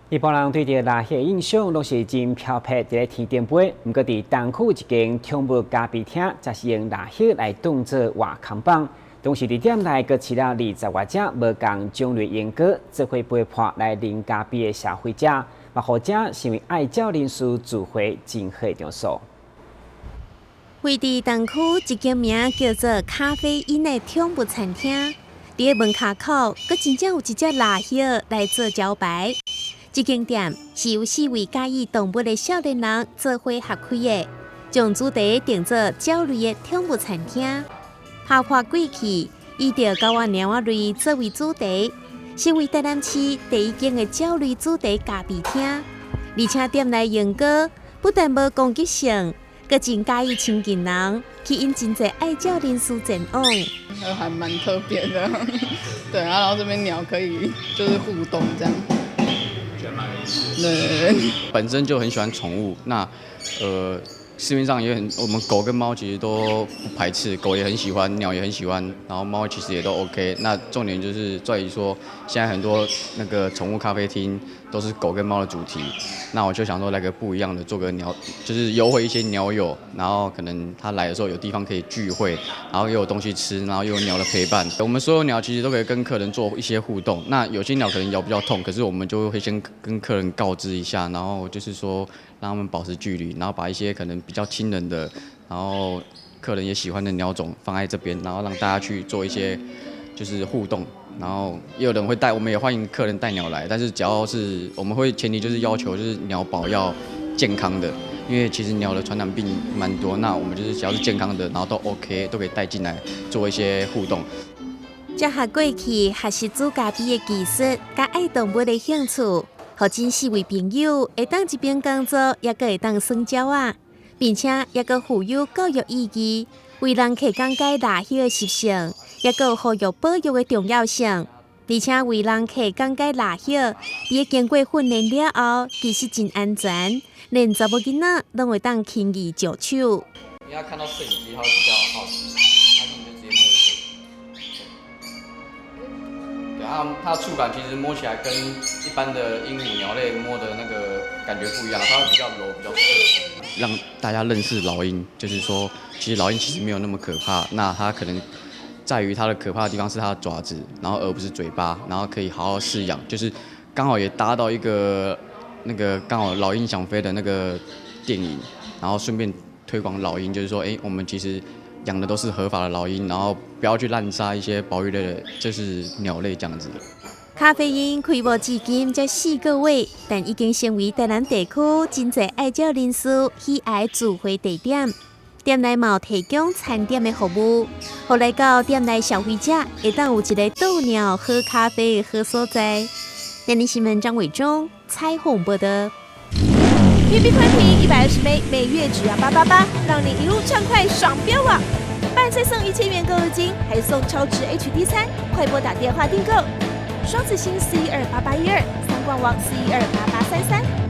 一般人对着垃圾的印象拢是真漂泊伫咧天顶飞，毋过伫东区一间宠物咖啡厅，则是用垃圾来当做画空板。同时伫店内阁饲了20多只无共种类阉割、做伙陪伴来啉咖啡的消费者，也或者成为爱鸟人士聚会真好的场所。位伫东区一间名叫做咖啡因的宠物餐厅，伫门卡口，阁真正有一只垃圾来做招牌。这间店是由4位介意动物的少年人做伙合开的，将主题定做鸟类的宠物餐厅。拍破过去，以着狗仔猫仔类作为主题，成为台南市第一间的鸟类主题咖啡厅。而且店内用歌不但无攻击性，阁真介意亲近人，吸引真侪爱鸟人士前往。还蛮特别的，对啊，然后这边鸟可以就是互动这样。对，本身就很喜欢宠物，那市面上也很，我们狗跟猫其实都不排斥，狗也很喜欢，鸟也很喜欢，然后猫其实也都 OK。那重点就是在于说，现在很多那个宠物咖啡厅都是狗跟猫的主题，那我就想说来个不一样的，做个鸟，就是优惠一些鸟友，然后可能他来的时候有地方可以聚会，然后又有东西吃，然后又有鸟的陪伴。我们所有鸟其实都可以跟客人做一些互动。那有些鸟可能咬比较痛，可是我们就会先跟客人告知一下，然后就是说让他们保持距离，然后把一些可能比较亲人的，然后客人也喜欢的鸟种放在这边，然后让大家去做一些就是互动。然后也有人会带，我们也欢迎客人带鸟来，但是只要是我们会前提就是要求就是鸟保要健康的，因为其实鸟的传染病蛮多，那我们就是只要是健康的，然后都 OK， 都可以带进来做一些互动。结合过去学习煮咖啡的技术，甲爱动物的兴趣，互真4位朋友会当一边工作，也阁会当耍鸟仔，并且也阁富有教育意义，为人客讲解垃圾的习性。也阁有保育的重要性，而且为人客讲解垃圾，伫经过训练了后，其实真安全，连查某囡仔拢会当轻易就手。因为他看到摄影机，他会比较好奇，他就直接摸就可以。对，它的触感其实摸起来跟一般的鹦鹉、鸟类摸的那个感觉不一样，它会比较柔、比较顺。让大家认识老鹰，就是说，其实老鹰其实没有那么可怕，那它可能在于它的可怕的地方是它的爪子，然后而不是嘴巴，然后可以好好饲养，就是刚好也搭到一个那个刚好老鹰想飞的那个电影，然后顺便推广老鹰，就是说，我们其实养的都是合法的老鹰，然后不要去滥杀一些保育类的，就是鸟类这样子。咖啡因开幕至今才4个月，但已经成为台南地区真侪爱鸟人士喜爱聚会地点。店内嘛有提供餐点的服务，互来到店内消费者会当有一个倒鸟喝咖啡的好所在。电力新闻张伟忠彩虹报道。PP 宽屏120杯，每月只要888，让你一路畅快爽飙网。伴随送1000元购物金，还送超值 HD 餐，快拨打电话订购。双子星4128812，3冠网4128833。